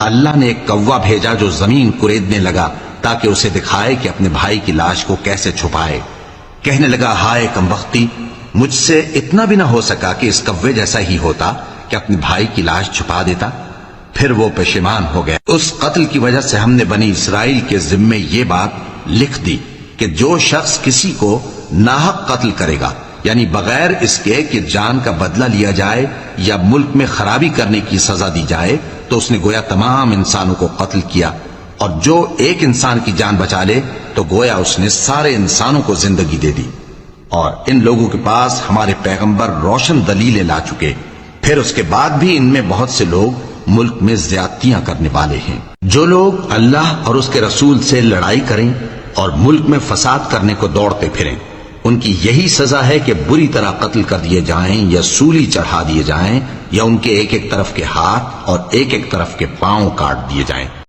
اللہ نے ایک کوا بھیجا جو زمین کریدنے لگا تاکہ اسے دکھائے کہ اپنے بھائی کی لاش کو کیسے چھپائے۔ کہنے لگا ہائے کم وقتی، مجھ سے اتنا بھی نہ ہو سکا کہ اس کوے جیسا ہی ہوتا کہ اپنے بھائی کی لاش چھپا دیتا۔ پھر وہ پشیمان ہو گیا۔ اس قتل کی وجہ سے ہم نے بنی اسرائیل کے ذمے یہ بات لکھ دی کہ جو شخص کسی کو ناحق قتل کرے گا، یعنی بغیر اس کے کہ جان کا بدلہ لیا جائے یا ملک میں خرابی کرنے کی سزا دی جائے، تو اس نے گویا تمام انسانوں کو قتل کیا، اور جو ایک انسان کی جان بچا لے تو گویا اس نے سارے انسانوں کو زندگی دے دی۔ اور ان لوگوں کے پاس ہمارے پیغمبر روشن دلیلیں لا چکے، پھر اس کے بعد بھی ان میں بہت سے لوگ ملک میں زیادتیاں کرنے والے ہیں۔ جو لوگ اللہ اور اس کے رسول سے لڑائی کریں اور ملک میں فساد کرنے کو دوڑتے پھریں، ان کی یہی سزا ہے کہ بری طرح قتل کر دیے جائیں یا سولی چڑھا دیے جائیں، یا ان کے ایک ایک طرف کے ہاتھ اور ایک ایک طرف کے پاؤں کاٹ دیے جائیں۔